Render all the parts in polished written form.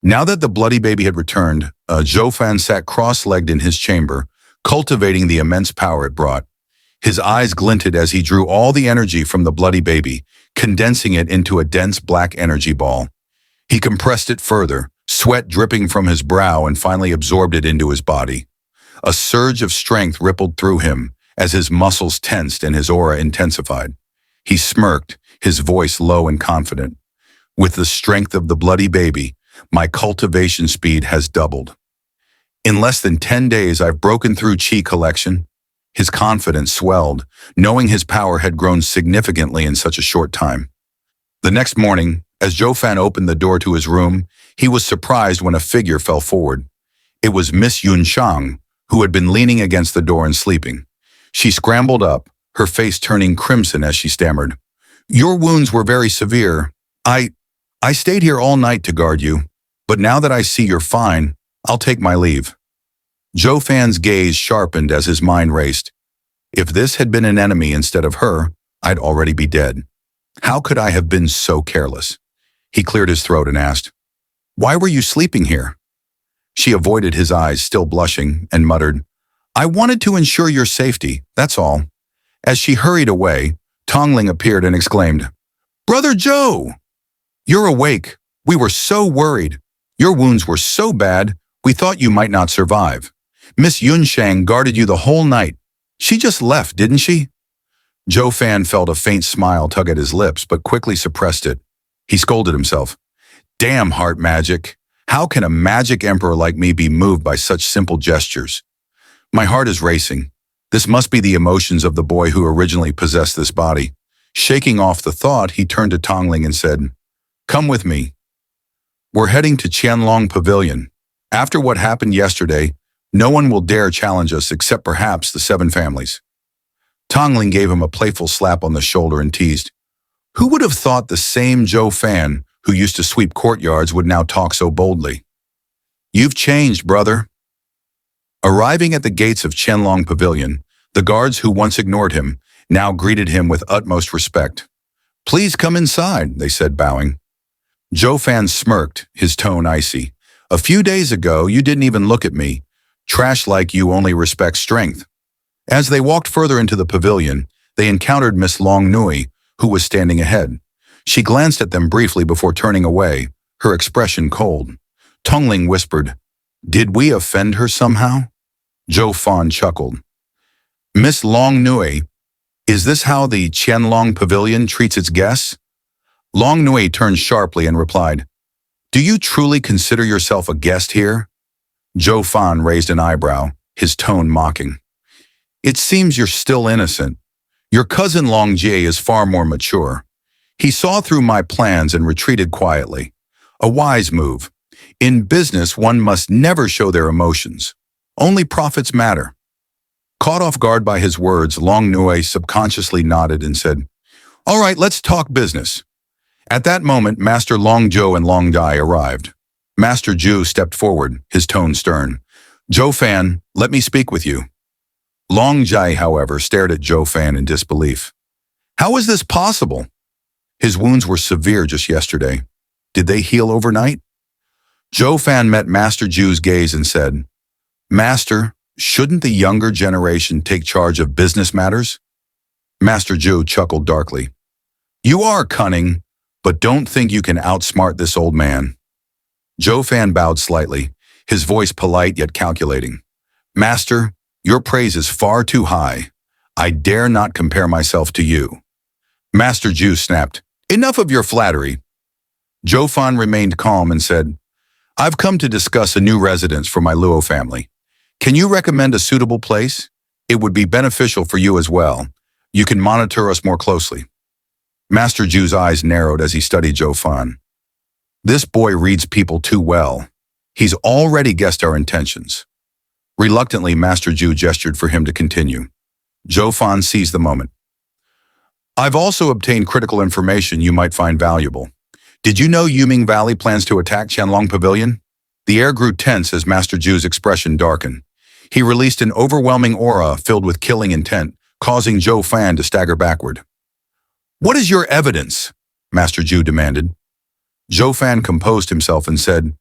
Now that the bloody baby had returned, Zhou Fan sat cross-legged in his chamber, cultivating the immense power it brought. His eyes glinted as he drew all the energy from the bloody baby, condensing it into a dense black energy ball. He compressed it further, sweat dripping from his brow, and finally absorbed it into his body. A surge of strength rippled through him as his muscles tensed and his aura intensified. He smirked, his voice low and confident. With the strength of the bloody baby, my cultivation speed has doubled. In less than 10 days, I've broken through Qi collection. His confidence swelled, knowing his power had grown significantly in such a short time. The next morning, as Zhou Fan opened the door to his room, he was surprised when a figure fell forward. It was Miss Yun Shang, who had been leaning against the door and sleeping. She scrambled up, her face turning crimson as she stammered. "Your wounds were very severe. I stayed here all night to guard you, but now that I see you're fine, I'll take my leave." Zhou Fan's gaze sharpened as his mind raced. If this had been an enemy instead of her, I'd already be dead. How could I have been so careless? He cleared his throat and asked, "Why were you sleeping here?" She avoided his eyes, still blushing, and muttered, "I wanted to ensure your safety, that's all." As she hurried away, Tongling appeared and exclaimed, "Brother Zhou! You're awake. We were so worried. Your wounds were so bad, we thought you might not survive. Miss Yunshang guarded you the whole night. She just left, didn't she?" Zhou Fan felt a faint smile tug at his lips, but quickly suppressed it. He scolded himself. "Damn heart magic. How can a magic emperor like me be moved by such simple gestures? My heart is racing. This must be the emotions of the boy who originally possessed this body." Shaking off the thought, he turned to Tongling and said, "Come with me. We're heading to Qianlong Pavilion. After what happened yesterday, no one will dare challenge us except perhaps the 7 families." Tongling gave him a playful slap on the shoulder and teased, "Who would have thought the same Zhou Fan who used to sweep courtyards would now talk so boldly? You've changed, brother." Arriving at the gates of Qianlong Pavilion, the guards who once ignored him now greeted him with utmost respect. "Please come inside," they said, bowing. Zhou Fan smirked, his tone icy. "A few days ago, you didn't even look at me. Trash like you only respect strength." As they walked further into the pavilion, they encountered Miss Long Nui, who was standing ahead. She glanced at them briefly before turning away, her expression cold. Tongling whispered, "Did we offend her somehow?" Zhou Fan chuckled. "Miss Long Nui, is this how the Qianlong Pavilion treats its guests?" Long Nui turned sharply and replied, "Do you truly consider yourself a guest here?" Zhou Fan raised an eyebrow, his tone mocking. "It seems you're still innocent. Your cousin Long Jie is far more mature. He saw through my plans and retreated quietly. A wise move. In business, one must never show their emotions. Only profits matter." Caught off guard by his words, Long Nui subconsciously nodded and said, "All right, let's talk business." At that moment, Master Long Zhou and Long Dai arrived. Master Zhu stepped forward, his tone stern. "Zhou Fan, let me speak with you." Long Jai, however, stared at Zhou Fan in disbelief. "How is this possible? His wounds were severe just yesterday. Did they heal overnight?" Zhou Fan met Master Zhu's gaze and said, "Master, shouldn't the younger generation take charge of business matters?" Master Zhu chuckled darkly. "You are cunning, but don't think you can outsmart this old man." Zhou Fan bowed slightly, his voice polite yet calculating. "Master, your praise is far too high. I dare not compare myself to you." Master Zhu snapped, "Enough of your flattery." Zhou Fan remained calm and said, "I've come to discuss a new residence for my Luo family. Can you recommend a suitable place? It would be beneficial for you as well. You can monitor us more closely." Master Zhu's eyes narrowed as he studied Zhou Fan. This boy reads people too well. He's already guessed our intentions. Reluctantly, Master Zhu gestured for him to continue. Zhou Fan seized the moment. "I've also obtained critical information you might find valuable. Did you know Yuming Valley plans to attack Qianlong Pavilion?" The air grew tense as Master Zhu's expression darkened. He released an overwhelming aura filled with killing intent, causing Zhou Fan to stagger backward. "What is your evidence?" Master Zhu demanded. Zhou Fan composed himself and said,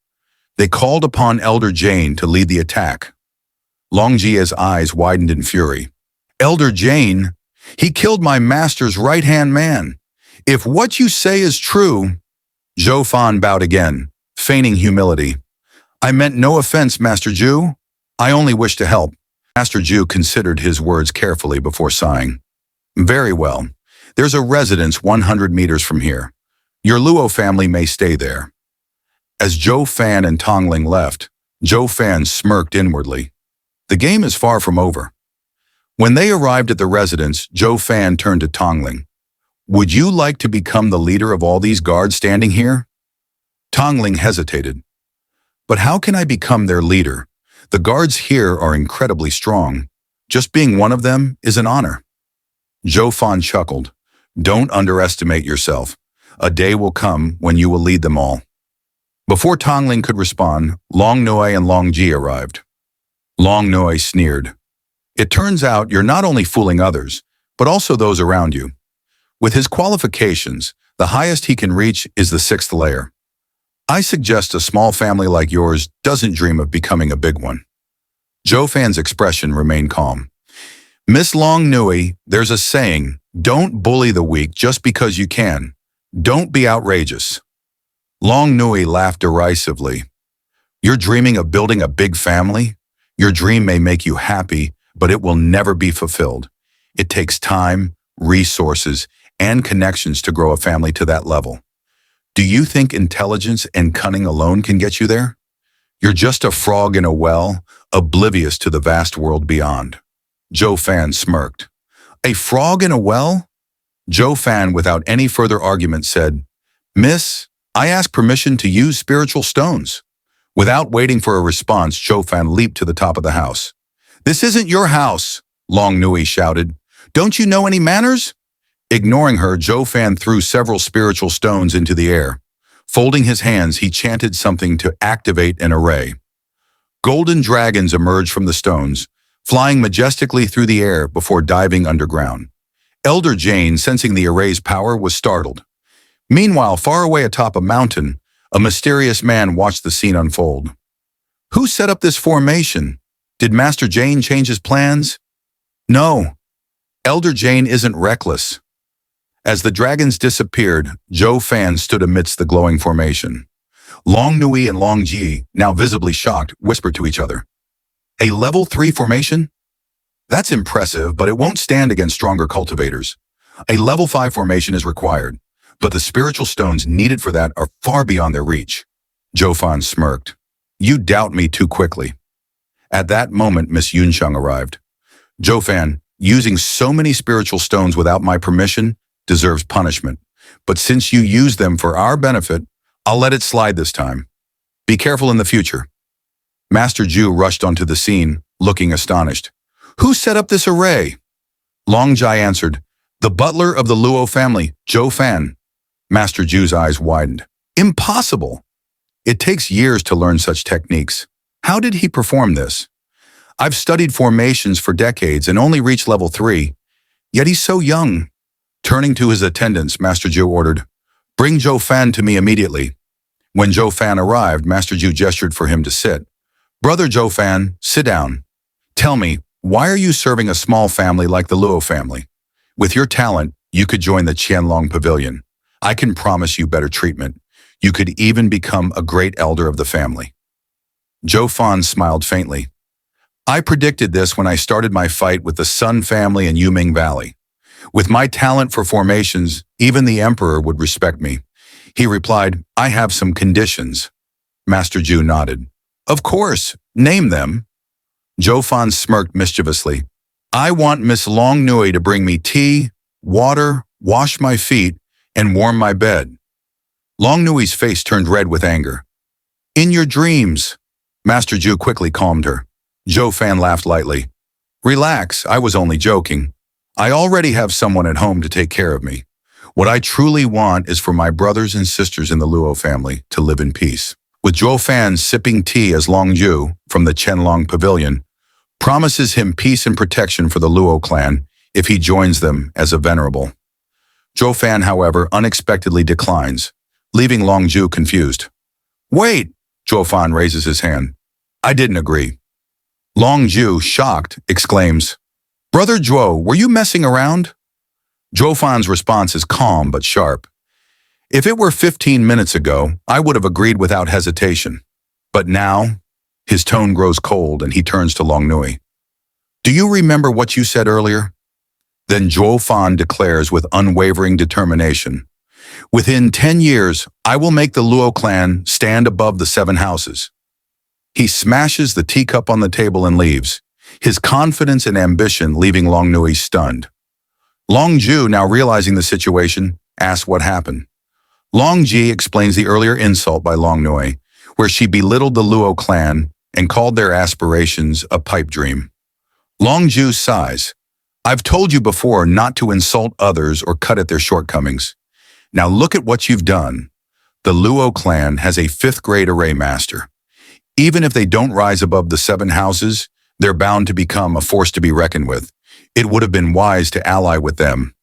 They called upon Elder Jane to lead the attack. Long Jie's eyes widened in fury. Elder Jane? He killed my master's right-hand man. If what you say is true... Zhou Fan bowed again, feigning humility. I meant no offense, Master Zhu. I only wish to help. Master Zhu considered his words carefully before sighing. Very well. There's a residence 100 meters from here. Your Luo family may stay there. As Zhou Fan and Tongling left, Zhou Fan smirked inwardly. The game is far from over. When they arrived at the residence, Zhou Fan turned to Tongling. Would you like to become the leader of all these guards standing here? Tongling hesitated. But how can I become their leader? The guards here are incredibly strong. Just being one of them is an honor. Zhou Fan chuckled. Don't underestimate yourself. A day will come when you will lead them all. Before Tongling could respond, Long Noi and Long Ji arrived. Long Noi sneered. It turns out you're not only fooling others, but also those around you. With his qualifications, the highest he can reach is the 6th layer. I suggest a small family like yours doesn't dream of becoming a big one. Zhou Fan's expression remained calm. Miss Long Nui, there's a saying, don't bully the weak just because you can. Don't be outrageous. Long Nui laughed derisively. You're dreaming of building a big family? Your dream may make you happy, but it will never be fulfilled. It takes time, resources, and connections to grow a family to that level. Do you think intelligence and cunning alone can get you there? You're just a frog in a well, oblivious to the vast world beyond. Zhou Fan smirked. A frog in a well? Zhou Fan, without any further argument, said, Miss, I ask permission to use spiritual stones. Without waiting for a response, Zhou Fan leaped to the top of the house. This isn't your house, Long Nui shouted. Don't you know any manners? Ignoring her, Zhou Fan threw several spiritual stones into the air. Folding his hands, he chanted something to activate an array. Golden dragons emerged from the stones, flying majestically through the air before diving underground. Elder Jane, sensing the array's power, was startled. Meanwhile, far away atop a mountain, a mysterious man watched the scene unfold. Who set up this formation? Did Master Jane change his plans? No. Elder Jane isn't reckless. As the dragons disappeared, Zhou Fan stood amidst the glowing formation. Long Nui and Long Ji, now visibly shocked, whispered to each other. A level 3 formation? That's impressive, but it won't stand against stronger cultivators. A level 5 formation is required, but the spiritual stones needed for that are far beyond their reach. Zhou Fan smirked. You doubt me too quickly. At that moment, Miss Yunsheng arrived. Zhou Fan, using so many spiritual stones without my permission deserves punishment, but since you use them for our benefit, I'll let it slide this time. Be careful in the future. Master Zhu rushed onto the scene, looking astonished. Who set up this array? Long Jai answered, the butler of the Luo family, Zhou Fan. Master Zhu's eyes widened. Impossible! It takes years to learn such techniques. How did he perform this? I've studied formations for decades and only reached level 3, yet he's so young. Turning to his attendants, Master Zhu ordered, Bring Zhou Fan to me immediately. When Zhou Fan arrived, Master Zhu gestured for him to sit. Brother Zhou Fan, sit down. Tell me, why are you serving a small family like the Luo family? With your talent, you could join the Qianlong Pavilion. I can promise you better treatment. You could even become a great elder of the family. Zhou Fan smiled faintly. I predicted this when I started my fight with the Sun family in Yuming Valley. With my talent for formations, even the emperor would respect me. He replied, I have some conditions. Master Zhu nodded. Of course, name them. Zhou Fan smirked mischievously. I want Miss Long Nui to bring me tea, water, wash my feet, and warm my bed. Long Nui's face turned red with anger. In your dreams. Master Zhu quickly calmed her. Zhou Fan laughed lightly. Relax, I was only joking. I already have someone at home to take care of me. What I truly want is for my brothers and sisters in the Luo family to live in peace. With Zhou Fan sipping tea as Long Zhu from the Qianlong Pavilion promises him peace and protection for the Luo clan if he joins them as a venerable. Zhou Fan, however, unexpectedly declines, leaving Long Zhu confused. Wait, Zhou Fan raises his hand. I didn't agree. Long Ju, shocked, exclaims, Brother Zhuo, were you messing around? Zhou Fan's response is calm but sharp. If it were 15 minutes ago, I would have agreed without hesitation. But now, his tone grows cold and he turns to Long Nui. Do you remember what you said earlier? Then Zhou Fan declares with unwavering determination, Within 10 years, I will make the Luo clan stand above the 7 houses. He smashes the teacup on the table and leaves, his confidence and ambition leaving Long Nui stunned. Long Ju, now realizing the situation, asks what happened. Long Ji explains the earlier insult by Long Nui, where she belittled the Luo clan and called their aspirations a pipe dream. Long Ju sighs. I've told you before not to insult others or cut at their shortcomings. Now look at what you've done. The Luo clan has a 5th grade array master. Even if they don't rise above the 7 houses, they're bound to become a force to be reckoned with. It would have been wise to ally with them.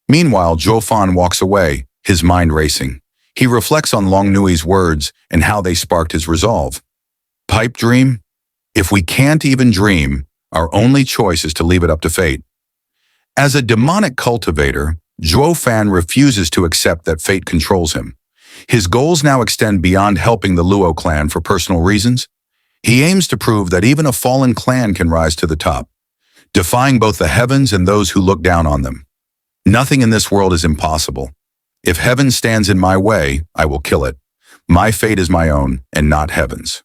Meanwhile, Zhou Fan walks away, his mind racing. He reflects on Long Nui's words and how they sparked his resolve. Pipe dream? If we can't even dream, our only choice is to leave it up to fate. As a demonic cultivator, Zhou Fan refuses to accept that fate controls him. His goals now extend beyond helping the Luo clan for personal reasons. He aims to prove that even a fallen clan can rise to the top, defying both the heavens and those who look down on them. Nothing in this world is impossible. If heaven stands in my way, I will kill it. My fate is my own and not heaven's.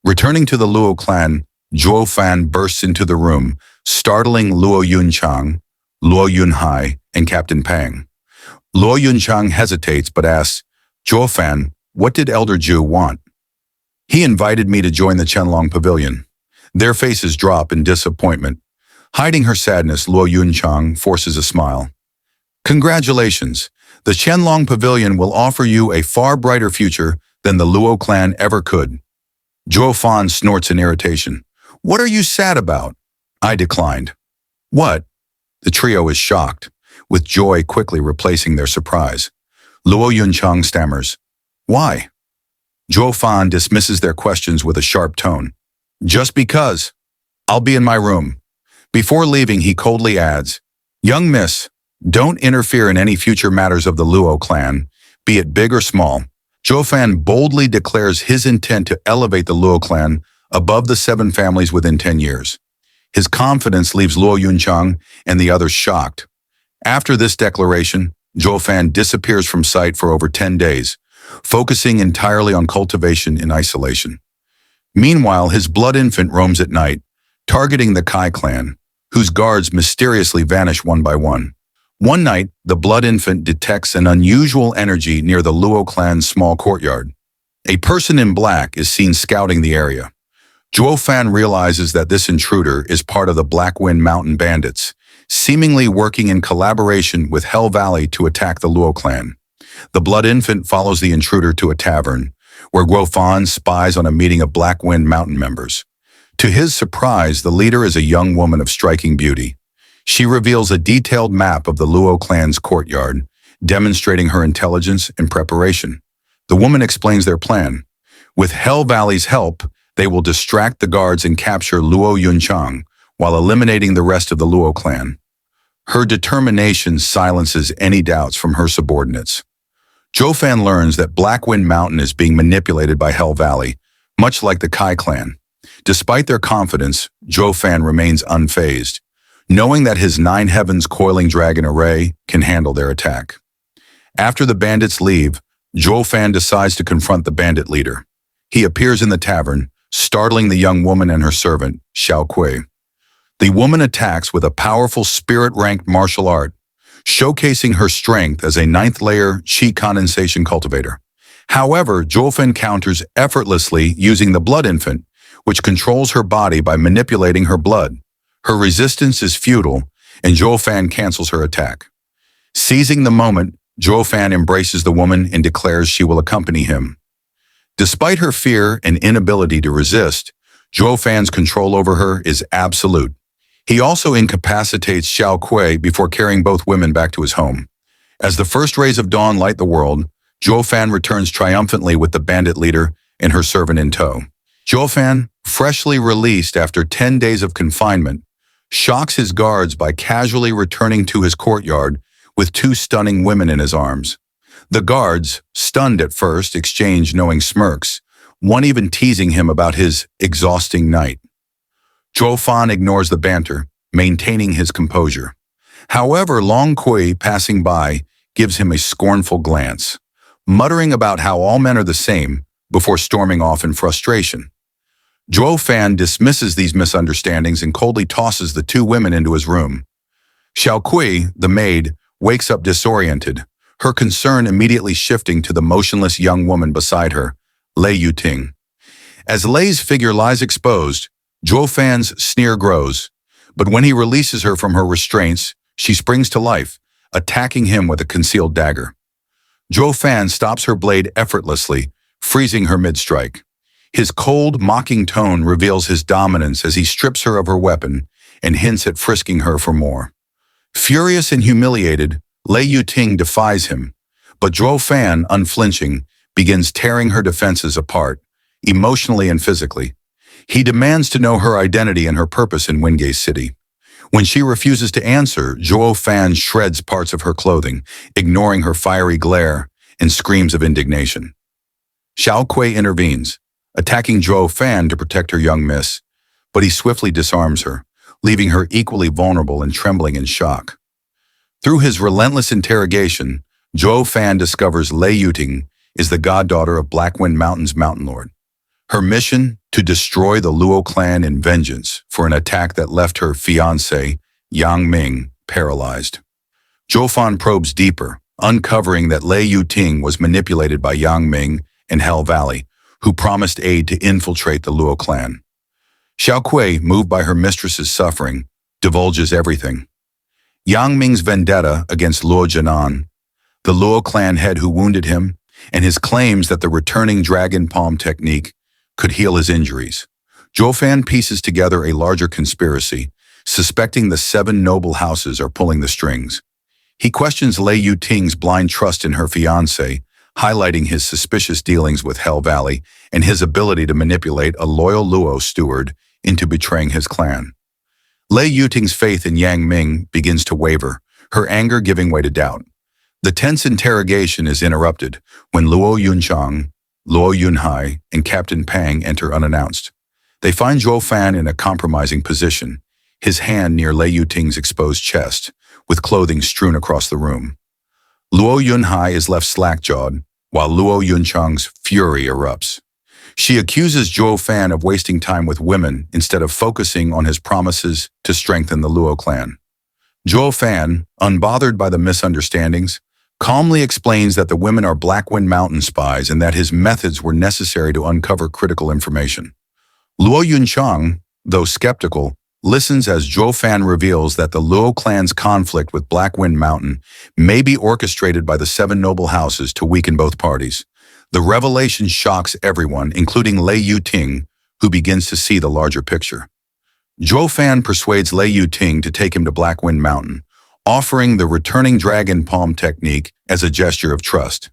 Returning to the Luo clan, Zhou Fan bursts into the room, startling Luo Yunchang, Luo Yunhai, and Captain Pang. Luo Yunchang hesitates but asks, Zhou Fan, what did Elder Zhu want? He invited me to join the Qianlong Pavilion. Their faces drop in disappointment. Hiding her sadness, Luo Yunchang forces a smile. Congratulations. The Qianlong Pavilion will offer you a far brighter future than the Luo clan ever could. Zhou Fan snorts in irritation. What are you sad about? I declined. What? The trio is shocked, with joy quickly replacing their surprise. Luo Yunchang stammers. Why? Zhou Fan dismisses their questions with a sharp tone. Just because. I'll be in my room. Before leaving, he coldly adds, Young miss, don't interfere in any future matters of the Luo clan, be it big or small. Zhou Fan boldly declares his intent to elevate the Luo clan above the 7 families within 10 years. His confidence leaves Luo Yunchang and the others shocked. After this declaration, Zhou Fan disappears from sight for over 10 days, focusing entirely on cultivation in isolation. Meanwhile, his blood infant roams at night, targeting the Kai clan, whose guards mysteriously vanish one by one. One night, the blood infant detects an unusual energy near the Luo clan's small courtyard. A person in black is seen scouting the area. Zhou Fan realizes that this intruder is part of the Blackwind mountain bandits, seemingly working in collaboration with Hell Valley to attack the Luo clan. The blood infant follows the intruder to a tavern, where Zhou Fan spies on a meeting of Blackwind mountain members. To his surprise, the leader is a young woman of striking beauty. She reveals a detailed map of the Luo clan's courtyard, demonstrating her intelligence and preparation. The woman explains their plan. With Hell Valley's help, they will distract the guards and capture Luo Yunchang, while eliminating the rest of the Luo clan. Her determination silences any doubts from her subordinates. Zhou Fan learns that Blackwind Mountain is being manipulated by Hell Valley, much like the Kai clan. Despite their confidence, Zhou Fan remains unfazed, knowing that his 9 heavens coiling dragon array can handle their attack. After the bandits leave, Zhou Fan decides to confront the bandit leader. He appears in the tavern, startling the young woman and her servant, Xiao Kui. The woman attacks with a powerful spirit-ranked martial art, showcasing her strength as a 9th-layer Qi condensation cultivator. However, Zhou Fan counters effortlessly using the blood infant, which controls her body by manipulating her blood. Her resistance is futile, and Zhou Fan cancels her attack. Seizing the moment, Zhou Fan embraces the woman and declares she will accompany him. Despite her fear and inability to resist, Zhou Fan's control over her is absolute. He also incapacitates Xiao Kui before carrying both women back to his home. As the first rays of dawn light the world, Zhou Fan returns triumphantly with the bandit leader and her servant in tow. Zhou Fan, freshly released after 10 days of confinement, shocks his guards by casually returning to his courtyard with two stunning women in his arms. The guards, stunned at first, exchange knowing smirks, one even teasing him about his exhausting night. Zhou Fan ignores the banter, maintaining his composure. However, Long Kui, passing by, gives him a scornful glance, muttering about how all men are the same before storming off in frustration. Zhou Fan dismisses these misunderstandings and coldly tosses the two women into his room. Xiao Kui, the maid, wakes up disoriented, her concern immediately shifting to the motionless young woman beside her, Lei Yuting. As Lei's figure lies exposed, Zhou Fan's sneer grows, but when he releases her from her restraints, she springs to life, attacking him with a concealed dagger. Zhou Fan stops her blade effortlessly, freezing her mid-strike. His cold, mocking tone reveals his dominance as he strips her of her weapon and hints at frisking her for more. Furious and humiliated, Lei Yuting defies him, but Zhou Fan, unflinching, begins tearing her defenses apart, emotionally and physically. He demands to know her identity and her purpose in Wingate City. When she refuses to answer, Zhou Fan shreds parts of her clothing, ignoring her fiery glare, and screams of indignation. Xiao Kui intervenes, attacking Zhou Fan to protect her young miss, but he swiftly disarms her, leaving her equally vulnerable and trembling in shock. Through his relentless interrogation, Zhou Fan discovers Lei Yuting is the goddaughter of Blackwind Mountain's Mountain Lord. Her mission, to destroy the Luo clan in vengeance for an attack that left her fiancé, Yang Ming, paralyzed. Zhou Fan probes deeper, uncovering that Lei Yuting was manipulated by Yang Ming and Hell Valley, who promised aid to infiltrate the Luo clan. Xiao Kui, moved by her mistress's suffering, divulges everything. Yang Ming's vendetta against Luo Jinan, the Luo clan head who wounded him, and his claims that the returning dragon palm technique could heal his injuries. Zhou Fan pieces together a larger conspiracy, suspecting the 7 noble houses are pulling the strings. He questions Lei Yuting's blind trust in her fiancé, highlighting his suspicious dealings with Hell Valley and his ability to manipulate a loyal Luo steward into betraying his clan. Lei Yuting's faith in Yang Ming begins to waver, her anger giving way to doubt. The tense interrogation is interrupted when Luo Yunchang, Luo Yunhai, and Captain Pang enter unannounced. They find Zhou Fan in a compromising position, his hand near Lei Yuting's exposed chest, with clothing strewn across the room. Luo Yunhai is left slack-jawed, while Luo Yunchang's fury erupts. She accuses Zhou Fan of wasting time with women instead of focusing on his promises to strengthen the Luo clan. Zhou Fan, unbothered by the misunderstandings, calmly explains that the women are Blackwind Mountain spies and that his methods were necessary to uncover critical information. Luo Yunchang, though skeptical, listens as Zhou Fan reveals that the Luo clan's conflict with Blackwind Mountain may be orchestrated by the 7 noble houses to weaken both parties. The revelation shocks everyone, including Lei Yuting, who begins to see the larger picture. Zhou Fan persuades Lei Yuting to take him to Blackwind Mountain, offering the returning dragon palm technique as a gesture of trust.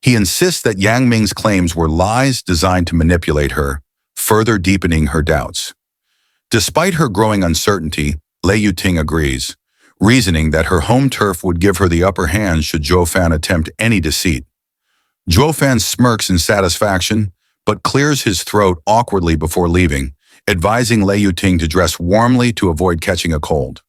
He insists that Yang Ming's claims were lies designed to manipulate her, further deepening her doubts. Despite her growing uncertainty, Lei Yuting agrees, reasoning that her home turf would give her the upper hand should Zhou Fan attempt any deceit. Zhou Fan smirks in satisfaction, but clears his throat awkwardly before leaving, advising Lei Yuting to dress warmly to avoid catching a cold.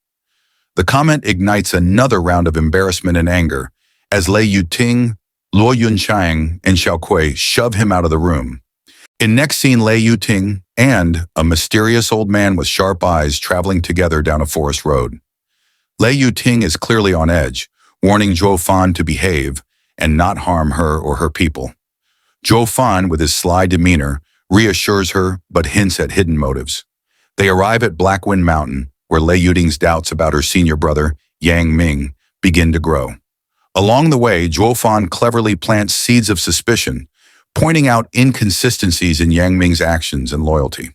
The comment ignites another round of embarrassment and anger, as Lei Yuting, Luo Yunchang, and Xiao Kui shove him out of the room. In next scene, Lei Yuting and a mysterious old man with sharp eyes traveling together down a forest road. Lei Yuting is clearly on edge, warning Zhou Fan to behave and not harm her or her people. Zhou Fan, with his sly demeanor, reassures her but hints at hidden motives. They arrive at Blackwind Mountain, where Lei Yuting's doubts about her senior brother, Yang Ming, begin to grow. Along the way, Zhou Fan cleverly plants seeds of suspicion, pointing out inconsistencies in Yang Ming's actions and loyalty.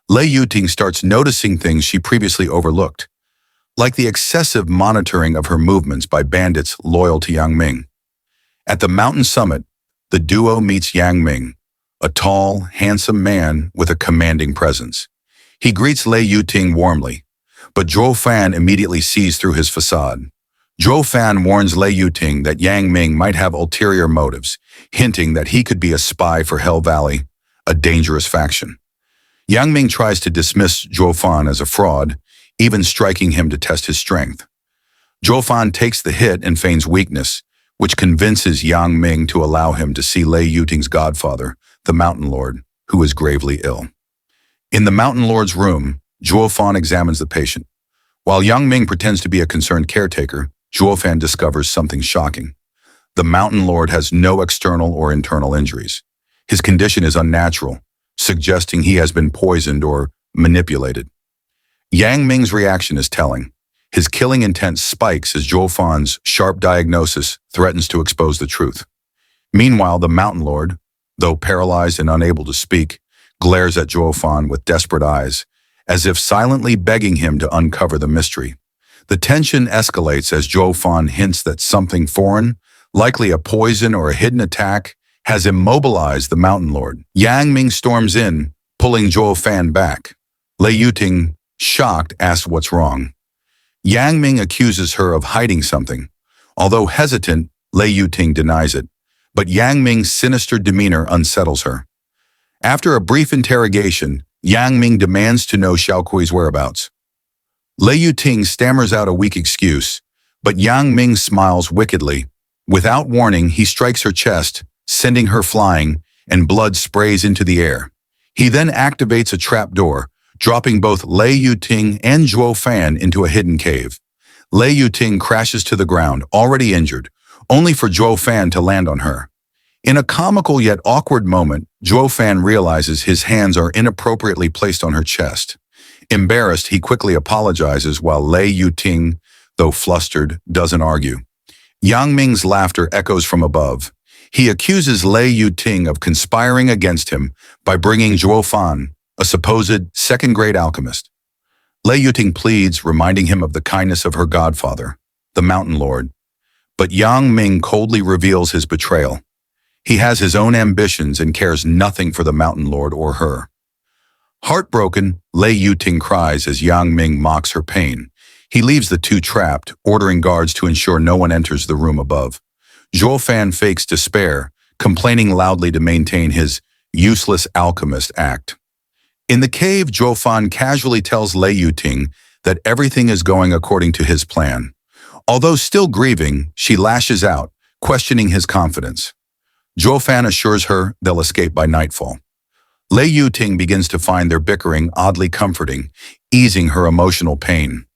Lei Yuting starts noticing things she previously overlooked, like the excessive monitoring of her movements by bandits loyal to Yang Ming. At the mountain summit, the duo meets Yang Ming, a tall, handsome man with a commanding presence. He greets Lei Yuting warmly, but Zhou Fan immediately sees through his facade. Zhou Fan warns Lei Yuting that Yang Ming might have ulterior motives, hinting that he could be a spy for Hell Valley, a dangerous faction. Yang Ming tries to dismiss Zhou Fan as a fraud, even striking him to test his strength. Zhou Fan takes the hit and feigns weakness, which convinces Yang Ming to allow him to see Lei Yuting's godfather, the Mountain Lord, who is gravely ill. In the Mountain Lord's room, Zhou Fan examines the patient. While Yang Ming pretends to be a concerned caretaker, Zhou Fan discovers something shocking. The Mountain Lord has no external or internal injuries. His condition is unnatural, suggesting he has been poisoned or manipulated. Yang Ming's reaction is telling. His killing intent spikes as Zhou Fan's sharp diagnosis threatens to expose the truth. Meanwhile, the Mountain Lord, though paralyzed and unable to speak, glares at Zhou Fan with desperate eyes, as if silently begging him to uncover the mystery. The tension escalates as Zhou Fan hints that something foreign, likely a poison or a hidden attack, has immobilized the Mountain Lord. Yang Ming storms in, pulling Zhou Fan back. Lei Yuting, shocked, asks what's wrong. Yang Ming accuses her of hiding something. Although hesitant, Lei Yuting denies it, but Yang Ming's sinister demeanor unsettles her. After a brief interrogation, Yang Ming demands to know Xiaokui's whereabouts. Lei Yuting stammers out a weak excuse, but Yang Ming smiles wickedly. Without warning, he strikes her chest, sending her flying, and blood sprays into the air. He then activates a trapdoor, dropping both Lei Yuting and Zhou Fan into a hidden cave. Lei Yuting crashes to the ground, already injured, only for Zhou Fan to land on her. In a comical yet awkward moment, Zhou Fan realizes his hands are inappropriately placed on her chest. Embarrassed, he quickly apologizes while Lei Yuting, though flustered, doesn't argue. Yang Ming's laughter echoes from above. He accuses Lei Yuting of conspiring against him by bringing Zhou Fan, a supposed second-grade alchemist. Lei Yuting pleads, reminding him of the kindness of her godfather, the Mountain Lord. But Yang Ming coldly reveals his betrayal. He has his own ambitions and cares nothing for the Mountain Lord or her. Heartbroken, Lei Yuting cries as Yang Ming mocks her pain. He leaves the two trapped, ordering guards to ensure no one enters the room above. Zhou Fan fakes despair, complaining loudly to maintain his useless alchemist act. In the cave, Zhou Fan casually tells Lei Yuting that everything is going according to his plan. Although still grieving, she lashes out, questioning his confidence. Zhou Fan assures her they'll escape by nightfall. Lei Yuting begins to find their bickering oddly comforting, easing her emotional pain.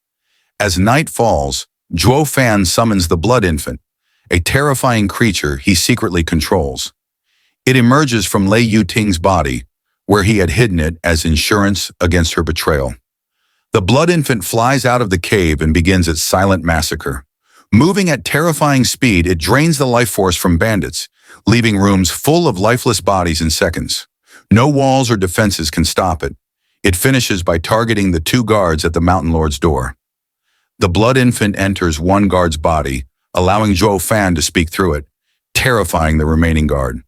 As night falls, Zhou Fan summons the Blood Infant, a terrifying creature he secretly controls. It emerges from Lei Yuting's body, where he had hidden it as insurance against her betrayal. The Blood Infant flies out of the cave and begins its silent massacre. Moving at terrifying speed, it drains the life force from bandits, leaving rooms full of lifeless bodies in seconds. No walls or defenses can stop it. It finishes by targeting the two guards at the Mountain Lord's door. The Blood Infant enters one guard's body, allowing Zhou Fan to speak through it, terrifying the remaining guard.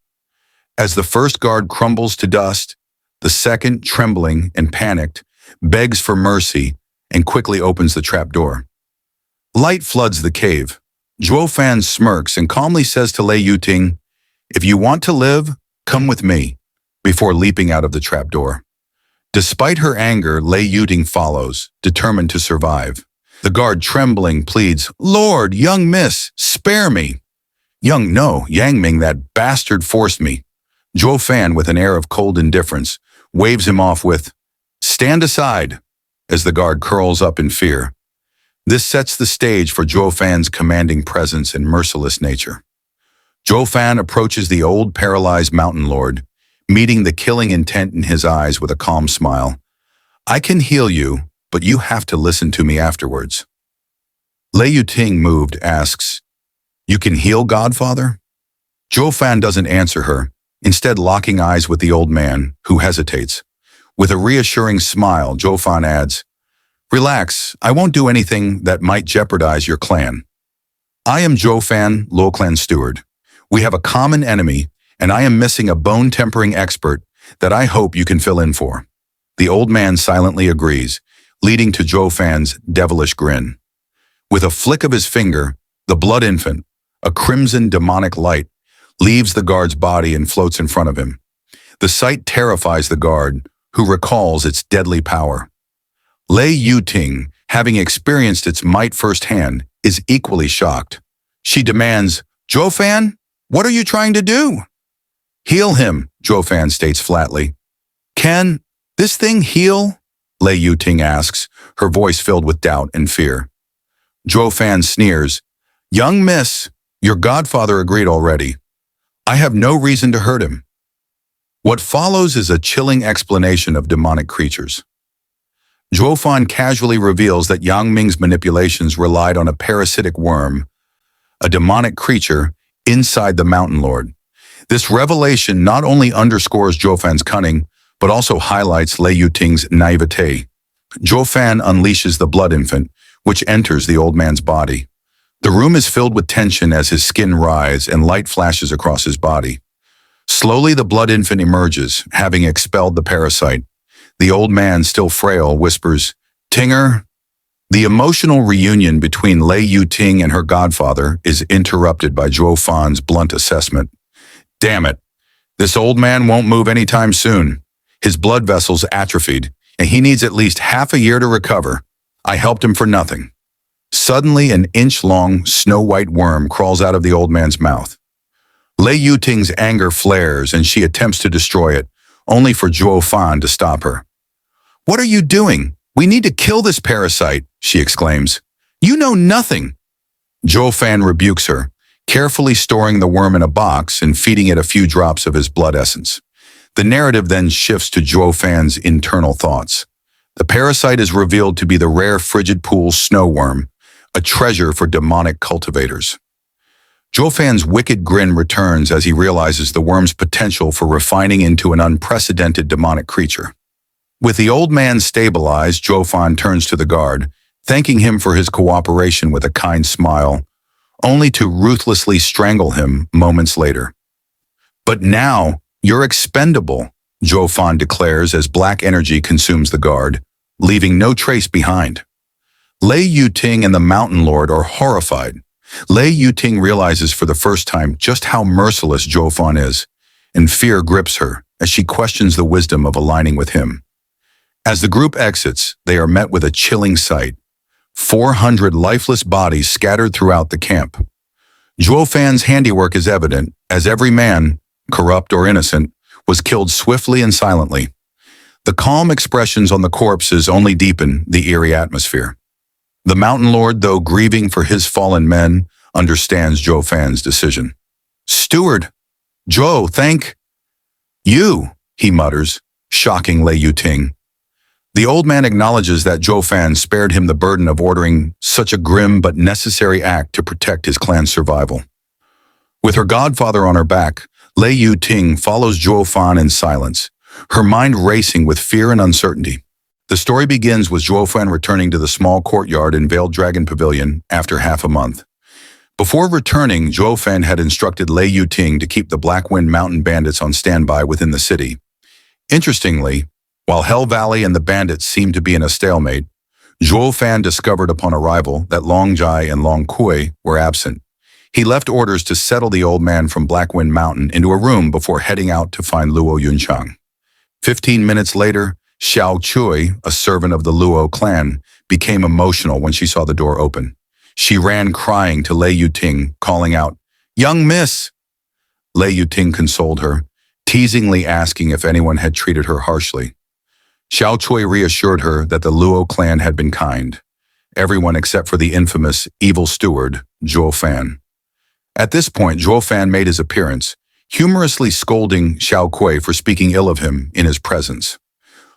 As the first guard crumbles to dust, the second, trembling and panicked, begs for mercy and quickly opens the trapdoor. Light floods the cave. Zhou Fan smirks and calmly says to Lei Yuting, "If you want to live, come with me," before leaping out of the trapdoor. Despite her anger, Lei Yuting follows, determined to survive. The guard, trembling, pleads, "Lord, young miss, spare me." "Young, no, Yang Ming, that bastard forced me." Zhou Fan, with an air of cold indifference, waves him off with, "Stand aside," as the guard curls up in fear. This sets the stage for Zhou Fan's commanding presence and merciless nature. Zhou Fan approaches the old paralyzed Mountain Lord, meeting the killing intent in his eyes with a calm smile. "I can heal you, but you have to listen to me afterwards." Lei Yuting, moved, asks, "You can heal, Godfather?" Zhou Fan doesn't answer her, instead locking eyes with the old man, who hesitates. With a reassuring smile, Zhou Fan adds, "Relax, I won't do anything that might jeopardize your clan. I am Zhou Fan, Lo Clan steward. We have a common enemy, and I am missing a bone-tempering expert that I hope you can fill in for." The old man silently agrees, leading to Zhou Fan's devilish grin. With a flick of his finger, the blood infant, a crimson demonic light, leaves the guard's body and floats in front of him. The sight terrifies the guard, who recalls its deadly power. Lei Yuting, having experienced its might firsthand, is equally shocked. She demands, "Zhou Fan, what are you trying to do?" "Heal him," Zhou Fan states flatly. "Can this thing heal?" Lei Yuting asks, her voice filled with doubt and fear. Zhou Fan sneers, "Young miss, your godfather agreed already. I have no reason to hurt him." What follows is a chilling explanation of demonic creatures. Zhou Fan casually reveals that Yang Ming's manipulations relied on a parasitic worm, a demonic creature, inside the Mountain Lord. This revelation not only underscores Zhou Fan's cunning, but also highlights Lei Yuting's naivete. Zhou Fan unleashes the blood infant, which enters the old man's body. The room is filled with tension as his skin writhes and light flashes across his body. Slowly, the blood infant emerges, having expelled the parasite. The old man, still frail, whispers, "Tinger." The emotional reunion between Lei Yuting and her godfather is interrupted by Zhou Fan's blunt assessment. "Damn it, this old man won't move anytime soon. His blood vessels atrophied, and he needs at least half a year to recover. I helped him for nothing." Suddenly, an inch-long, snow-white worm crawls out of the old man's mouth. Lei Yuting's anger flares, and she attempts to destroy it, only for Zhou Fan to stop her. "What are you doing? We need to kill this parasite," she exclaims. "You know nothing." Zhou Fan rebukes her, carefully storing the worm in a box and feeding it a few drops of his blood essence. The narrative then shifts to Zhou Fan's internal thoughts. The parasite is revealed to be the rare frigid pool snowworm, a treasure for demonic cultivators. Zhou Fan's wicked grin returns as he realizes the worm's potential for refining into an unprecedented demonic creature. With the old man stabilized, Zhou Fan turns to the guard, thanking him for his cooperation with a kind smile, only to ruthlessly strangle him moments later. "But now, you're expendable," Zhou Fan declares as black energy consumes the guard, leaving no trace behind. Lei Yuting and the Mountain Lord are horrified. Lei Yuting realizes for the first time just how merciless Zhou Fan is, and fear grips her as she questions the wisdom of aligning with him. As the group exits, they are met with a chilling sight: 400 lifeless bodies scattered throughout the camp. Zhou Fan's handiwork is evident, as every man, corrupt or innocent, was killed swiftly and silently. The calm expressions on the corpses only deepen the eerie atmosphere. The Mountain Lord, though grieving for his fallen men, understands Zhou Fan's decision. "Steward, Zhou, thank you," he mutters, shocking Lei Yuting. The old man acknowledges that Zhou Fan spared him the burden of ordering such a grim but necessary act to protect his clan's survival. With her godfather on her back, Lei Yuting follows Zhou Fan in silence, her mind racing with fear and uncertainty. The story begins with Zhou Fan returning to the small courtyard in Veiled Dragon Pavilion after half a month. Before returning, Zhou Fan had instructed Lei Yuting to keep the Blackwind mountain bandits on standby within the city. Interestingly, while Hell Valley and the bandits seemed to be in a stalemate, Zhou Fan discovered upon arrival that Long Jai and Long Kui were absent. He left orders to settle the old man from Blackwind Mountain into a room before heading out to find Luo Yunchang. 15 minutes later, Xiao Chui, a servant of the Luo clan, became emotional when she saw the door open. She ran crying to Lei Yuting, calling out, "Young miss!" Lei Yuting consoled her, teasingly asking if anyone had treated her harshly. Xiao Chui reassured her that the Luo clan had been kind, everyone except for the infamous evil steward, Zhou Fan. At this point, Zhou Fan made his appearance, humorously scolding Xiao Cui for speaking ill of him in his presence.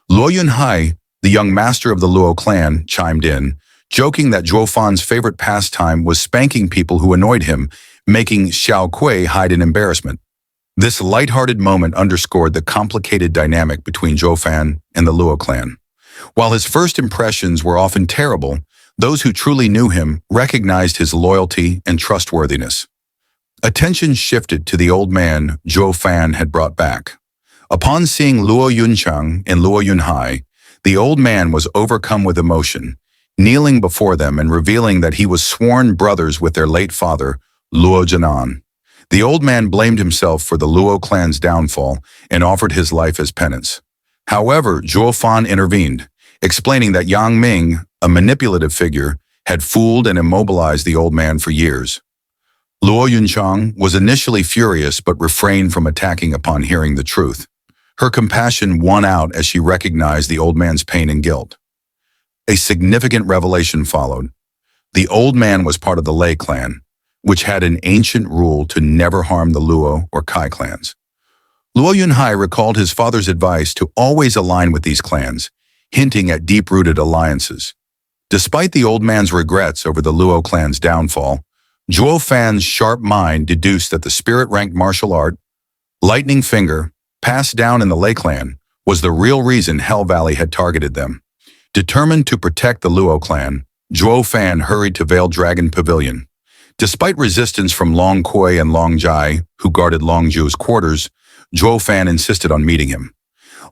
Luo Yunhai, the young master of the Luo clan, chimed in, joking that Zhou Fan's favorite pastime was spanking people who annoyed him, making Xiao Cui hide in embarrassment. This light-hearted moment underscored the complicated dynamic between Zhou Fan and the Luo clan. While his first impressions were often terrible, those who truly knew him recognized his loyalty and trustworthiness. Attention shifted to the old man Zhou Fan had brought back. Upon seeing Luo Yuncheng and Luo Yunhai, the old man was overcome with emotion, kneeling before them and revealing that he was sworn brothers with their late father, Luo Jinan. The old man blamed himself for the Luo clan's downfall and offered his life as penance. However, Zhou Fan intervened, explaining that Yang Ming, a manipulative figure, had fooled and immobilized the old man for years. Luo Yuncheng was initially furious but refrained from attacking upon hearing the truth. Her compassion won out as she recognized the old man's pain and guilt. A significant revelation followed. The old man was part of the Lei clan, which had an ancient rule to never harm the Luo or Kai clans. Luo Yunhai recalled his father's advice to always align with these clans, hinting at deep-rooted alliances. Despite the old man's regrets over the Luo clan's downfall, Zhou Fan's sharp mind deduced that the spirit-ranked martial art, Lightning Finger, passed down in the Lei clan, was the real reason Hell Valley had targeted them. Determined to protect the Luo clan, Zhou Fan hurried to Veiled Dragon Pavilion. Despite resistance from Long Kui and Long Jai, who guarded Long Zhu's quarters, Zhou Fan insisted on meeting him.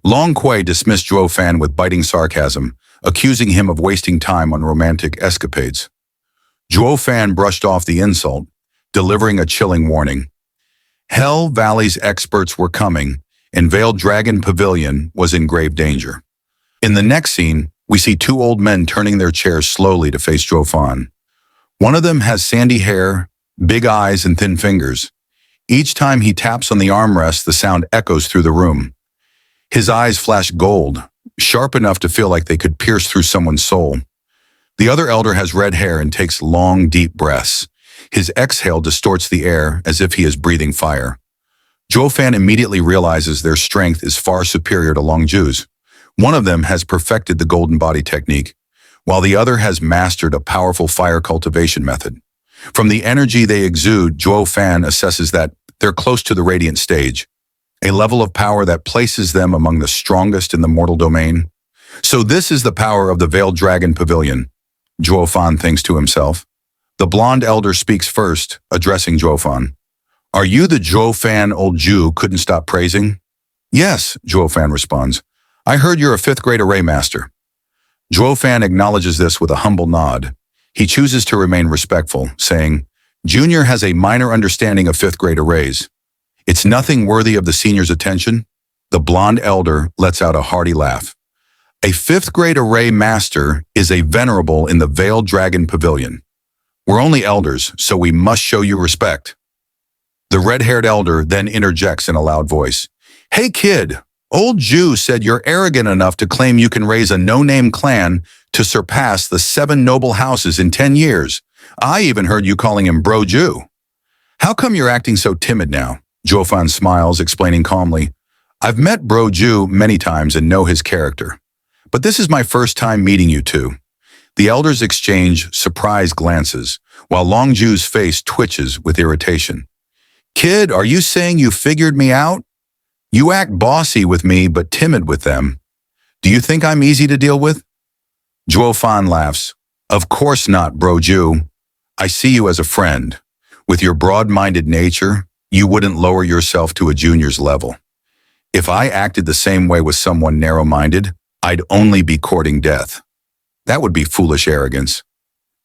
Long Kui dismissed Zhou Fan with biting sarcasm, accusing him of wasting time on romantic escapades. Zhou Fan brushed off the insult, delivering a chilling warning. Hell Valley's experts were coming, and Veiled Dragon Pavilion was in grave danger. In the next scene, we see two old men turning their chairs slowly to face Zhou Fan. One of them has sandy hair, big eyes, and thin fingers. Each time he taps on the armrest, the sound echoes through the room. His eyes flash gold, sharp enough to feel like they could pierce through someone's soul. The other elder has red hair and takes long, deep breaths. His exhale distorts the air as if he is breathing fire. Zhou Fan immediately realizes their strength is far superior to Long Zhu's. One of them has perfected the golden body technique, while the other has mastered a powerful fire cultivation method. From the energy they exude, Zhou Fan assesses that they're close to the radiant stage, a level of power that places them among the strongest in the mortal domain. So this is the power of the Veiled Dragon Pavilion, Zhou Fan thinks to himself. The blonde elder speaks first, addressing Zhou Fan. Are you the Zhou Fan old Jew couldn't stop praising? Yes, Zhou Fan responds. I heard you're a 5th grade array master. Zhou Fan acknowledges this with a humble nod. He chooses to remain respectful, saying, Junior has a minor understanding of 5th grade arrays. It's nothing worthy of the senior's attention. The blonde elder lets out a hearty laugh. A 5th grade array master is a venerable in the Veiled Dragon Pavilion. We're only elders, so we must show you respect. The red-haired elder then interjects in a loud voice. Hey kid, old Jew said you're arrogant enough to claim you can raise a no-name clan to surpass the 7 noble houses in 10 years. I even heard you calling him Bro Jew. How come you're acting so timid now? Zhou Fan smiles, explaining calmly. I've met Bro Jew many times and know his character. But this is my first time meeting you two. The elders exchange surprised glances, while Long Zhu's face twitches with irritation. Kid, are you saying you figured me out? You act bossy with me, but timid with them. Do you think I'm easy to deal with? Zhou Fan laughs. Of course not, Bro Jew. I see you as a friend. With your broad-minded nature, you wouldn't lower yourself to a junior's level. If I acted the same way with someone narrow-minded, I'd only be courting death. That would be foolish arrogance.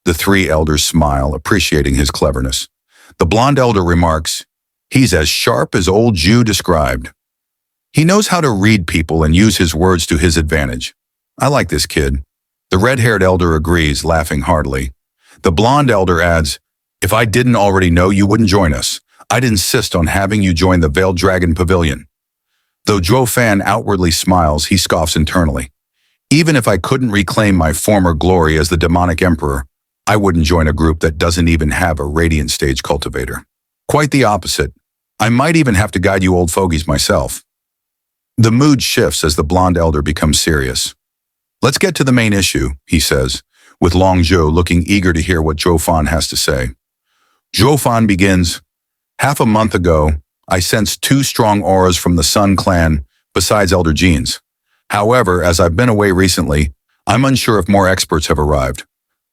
The 3 elders smile, appreciating his cleverness. The blonde elder remarks, he's as sharp as old Jew described. He knows how to read people and use his words to his advantage. I like this kid. The red-haired elder agrees, laughing heartily. The blonde elder adds, if I didn't already know you wouldn't join us, I'd insist on having you join the Veiled Dragon Pavilion. Though Zhou Fan outwardly smiles, he scoffs internally. Even if I couldn't reclaim my former glory as the demonic emperor, I wouldn't join a group that doesn't even have a radiant stage cultivator. Quite the opposite. I might even have to guide you old fogies myself. The mood shifts as the blonde elder becomes serious. Let's get to the main issue, he says, with Long Zhou looking eager to hear what Zhou Fan has to say. Zhou Fan begins, half a month ago, I sensed 2 strong auras from the Sun clan besides Elder Jean's. However, as I've been away recently, I'm unsure if more experts have arrived.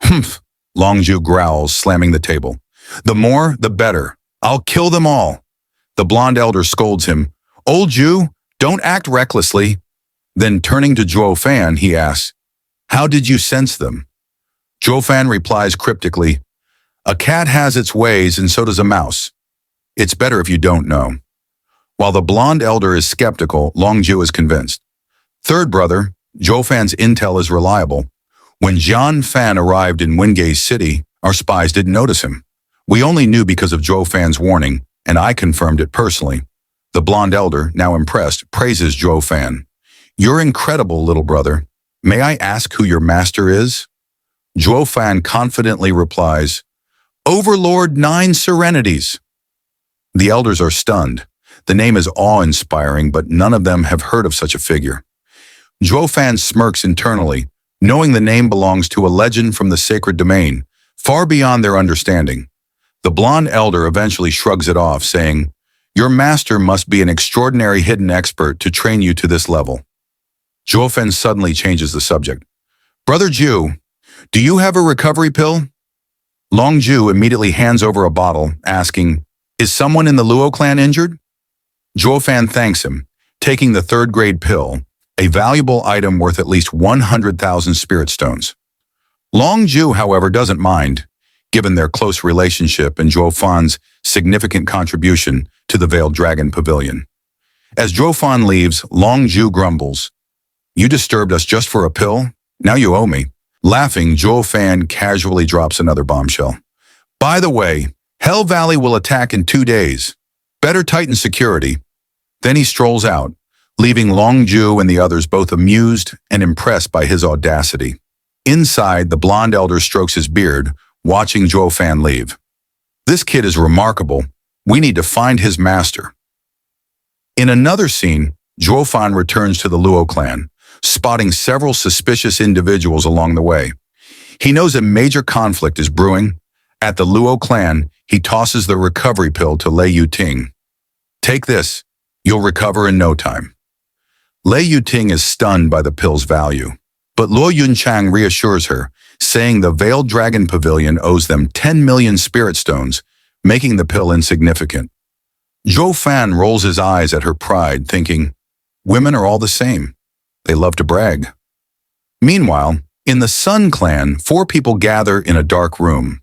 Humph, Long Zhou growls, slamming the table. The more, the better. I'll kill them all. The blonde elder scolds him. Old Jew, don't act recklessly. Then turning to Zhou Fan, he asks, how did you sense them? Zhou Fan replies cryptically, a cat has its ways and so does a mouse. It's better if you don't know. While the blonde elder is skeptical, Longju is convinced. Third brother, Zhou Fan's intel is reliable. When Zhou Fan arrived in Wingei's city, our spies didn't notice him. We only knew because of Zhou Fan's warning, and I confirmed it personally. The blonde elder, now impressed, praises Zhou Fan. You're incredible, little brother. May I ask who your master is? Zhou Fan confidently replies, Overlord Nine Serenities. The elders are stunned. The name is awe-inspiring, but none of them have heard of such a figure. Zhou Fan smirks internally, knowing the name belongs to a legend from the sacred domain, far beyond their understanding. The blonde elder eventually shrugs it off, saying, your master must be an extraordinary hidden expert to train you to this level. Zhou Fan suddenly changes the subject. Brother Zhu, do you have a recovery pill? Long Zhu immediately hands over a bottle, asking, is someone in the Luo clan injured? Zhou Fan thanks him, taking the third-grade pill, a valuable item worth at least 100,000 spirit stones. Long Zhu, however, doesn't mind, given their close relationship and Zhou Fan's significant contribution to the Veiled Dragon Pavilion. As Zhou Fan leaves, Long Zhu grumbles, you disturbed us just for a pill? Now you owe me. Laughing, Zhou Fan casually drops another bombshell. By the way, Hell Valley will attack in 2 days. Better tighten security. Then he strolls out, leaving Long Zhu and the others both amused and impressed by his audacity. Inside, the blonde elder strokes his beard, watching Zhou Fan leave. This kid is remarkable. We need to find his master. In another scene, Zhou Fan returns to the Luo clan, spotting several suspicious individuals along the way. He knows a major conflict is brewing. At the Luo clan, he tosses the recovery pill to Lei Yuting. Take this. You'll recover in no time. Lei Yuting is stunned by the pill's value, but Luo Yunchang reassures her, saying the Veiled Dragon Pavilion owes them 10 million spirit stones, making the pill insignificant. Zhou Fan rolls his eyes at her pride, thinking, women are all the same. They love to brag. Meanwhile, in the Sun clan, 4 people gather in a dark room.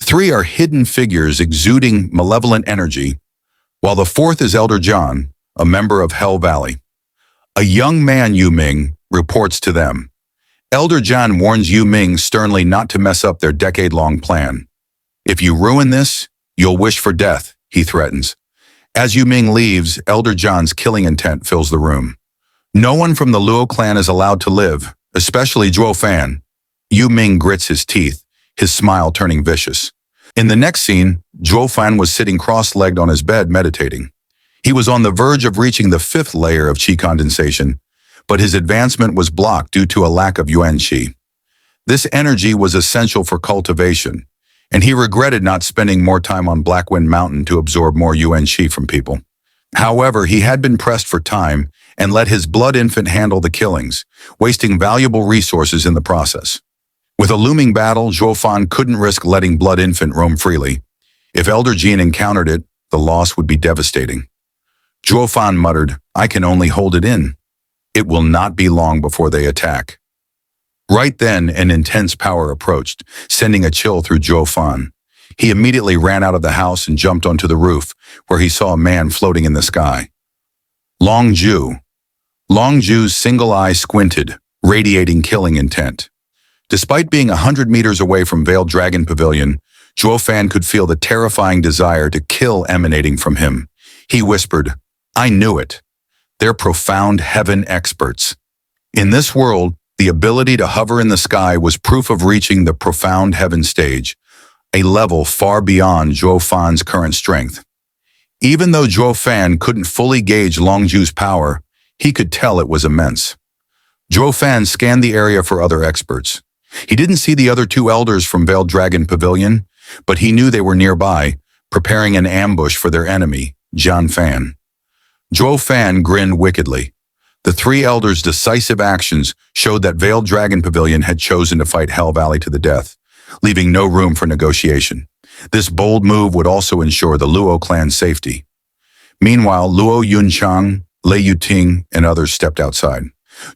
3 are hidden figures exuding malevolent energy, while the 4th is Elder John, a member of Hell Valley. A young man, Yang Ming, reports to them. Elder John warns Yang Ming sternly not to mess up their decade-long plan. If you ruin this, you'll wish for death, he threatens. As Yang Ming leaves, Elder John's killing intent fills the room. No one from the Luo clan is allowed to live, especially Zhou Fan. Yang Ming grits his teeth, his smile turning vicious. In the next scene, Zhou Fan was sitting cross-legged on his bed meditating. He was on the verge of reaching the 5th layer of qi condensation, but his advancement was blocked due to a lack of yuan qi. This energy was essential for cultivation, and he regretted not spending more time on Blackwind Mountain to absorb more yuan qi from people. However, he had been pressed for time and let his blood infant handle the killings, wasting valuable resources in the process. With a looming battle, Zhou Fan couldn't risk letting blood infant roam freely. If Elder Jean encountered it, the loss would be devastating. Zhou Fan muttered, I can only hold it in. It will not be long before they attack. Right then, an intense power approached, sending a chill through Zhou Fan. He immediately ran out of the house and jumped onto the roof, where he saw a man floating in the sky. Long Zhu. Long Zhu's single eye squinted, radiating killing intent. Despite being 100 meters away from Veiled Dragon Pavilion, Zhou Fan could feel the terrifying desire to kill emanating from him. He whispered, I knew it. They're profound heaven experts. In this world, the ability to hover in the sky was proof of reaching the profound heaven stage, a level far beyond Zhou Fan's current strength. Even though Zhou Fan couldn't fully gauge Long Zhu's power, he could tell it was immense. Zhou Fan scanned the area for other experts. He didn't see the other 2 elders from Veiled Dragon Pavilion, but he knew they were nearby, preparing an ambush for their enemy, Zhou Fan. Zhou Fan grinned wickedly. The 3 elders' decisive actions showed that Veiled Dragon Pavilion had chosen to fight Hell Valley to the death, leaving no room for negotiation. This bold move would also ensure the Luo clan's safety. Meanwhile, Luo Yunchang, Lei Yuting, and others stepped outside.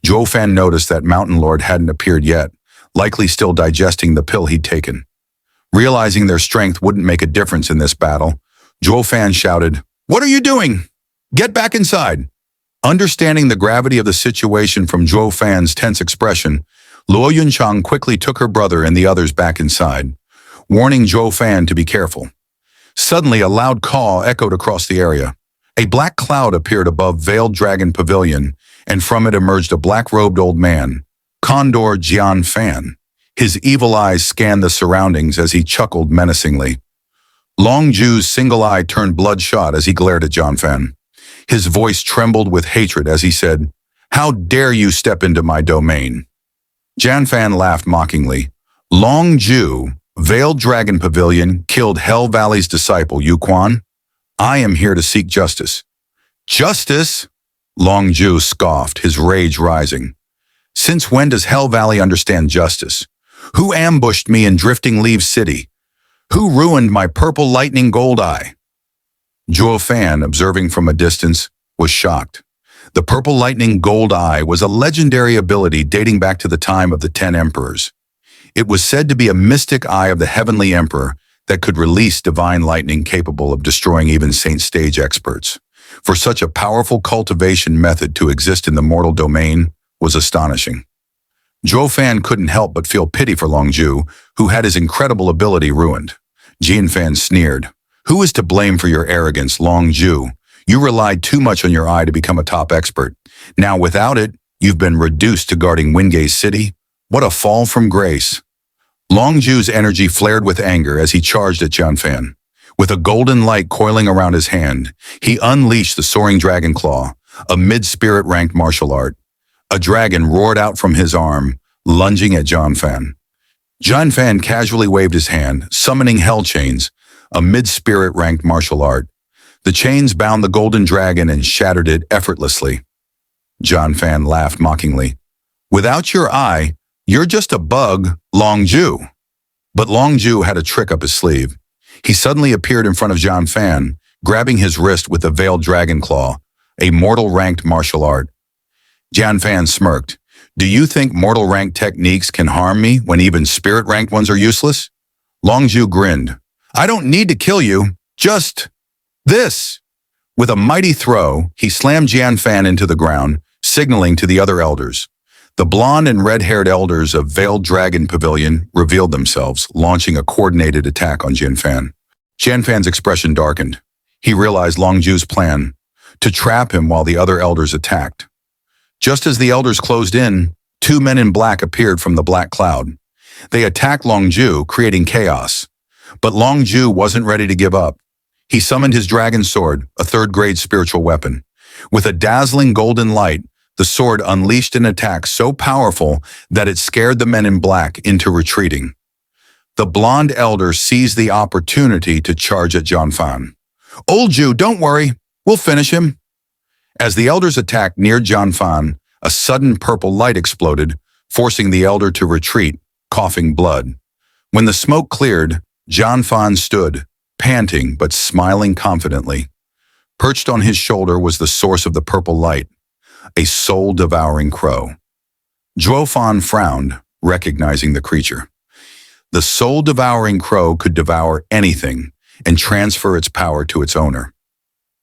Zhou Fan noticed that Mountain Lord hadn't appeared yet, likely still digesting the pill he'd taken. Realizing their strength wouldn't make a difference in this battle, Zhou Fan shouted, "What are you doing? Get back inside!" Understanding the gravity of the situation from Zhou Fan's tense expression, Luo Yunchang quickly took her brother and the others back inside, warning Zhou Fan to be careful. Suddenly, a loud call echoed across the area. A black cloud appeared above Veiled Dragon Pavilion, and from it emerged a black-robed old man, Condor Zhou Fan. His evil eyes scanned the surroundings as he chuckled menacingly. Long Ju's single eye turned bloodshot as he glared at Zhou Fan. His voice trembled with hatred as he said, "How dare you step into my domain?" Zhou Fan laughed mockingly. "Long Ju, Veiled Dragon Pavilion, killed Hell Valley's disciple Yu Quan. I am here to seek justice." "Justice?" Long Ju scoffed, his rage rising. "Since when does Hell Valley understand justice? Who ambushed me in Drifting Leaves City? Who ruined my purple lightning gold eye?" Zhou Fan, observing from a distance, was shocked. The purple lightning gold eye was a legendary ability dating back to the time of the 10 emperors. It was said to be a mystic eye of the heavenly emperor that could release divine lightning capable of destroying even saint stage experts. For such a powerful cultivation method to exist in the mortal domain was astonishing. Zhou Fan couldn't help but feel pity for Long Ju, who had his incredible ability ruined. Jian Fan sneered, "Who is to blame for your arrogance, Long Ju? You relied too much on your eye to become a top expert. Now without it, you've been reduced to guarding Wingate City. What a fall from grace." Long Ju's energy flared with anger as he charged at Zhou Fan. With a golden light coiling around his hand, he unleashed the Soaring Dragon Claw, a mid-spirit ranked martial art. A dragon roared out from his arm, lunging at Zhou Fan. Zhou Fan casually waved his hand, summoning Hell Chains, a mid-spirit ranked martial art. The chains bound the golden dragon and shattered it effortlessly. Zhou Fan laughed mockingly. "Without your eye, you're just a bug, Long Ju." But Long Ju had a trick up his sleeve. He suddenly appeared in front of Zhou Fan, grabbing his wrist with the Veiled Dragon Claw, a mortal-ranked martial art. Zhou Fan smirked. "Do you think mortal-ranked techniques can harm me when even spirit-ranked ones are useless?" Long Ju grinned. "I don't need to kill you, just this." With a mighty throw, he slammed Zhou Fan into the ground, signaling to the other elders. The blonde and red-haired elders of Veiled Dragon Pavilion revealed themselves, launching a coordinated attack on Zhou Fan. Zhou Fan's expression darkened. He realized Long Ju's plan, to trap him while the other elders attacked. Just as the elders closed in, 2 men in black appeared from the black cloud. They attacked Long Ju, creating chaos. But Long Ju wasn't ready to give up. He summoned his dragon sword, a third-grade spiritual weapon. With a dazzling golden light, the sword unleashed an attack so powerful that it scared the men in black into retreating. The blonde elder seized the opportunity to charge at Zhou Fan. "Old Ju, don't worry, we'll finish him." As the elders attacked near Zhou Fan, a sudden purple light exploded, forcing the elder to retreat, coughing blood. When the smoke cleared, Zhou Fan stood, panting but smiling confidently. Perched on his shoulder was the source of the purple light, a soul-devouring crow. Zhou Fan frowned, recognizing the creature. The soul-devouring crow could devour anything and transfer its power to its owner.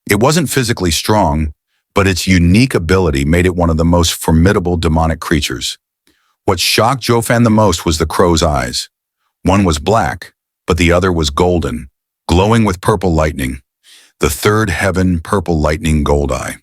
It wasn't physically strong, but its unique ability made it one of the most formidable demonic creatures. What shocked Zhou Fan the most was the crow's eyes. One was black, but the other was golden, glowing with purple lightning. The third heaven purple lightning gold eye.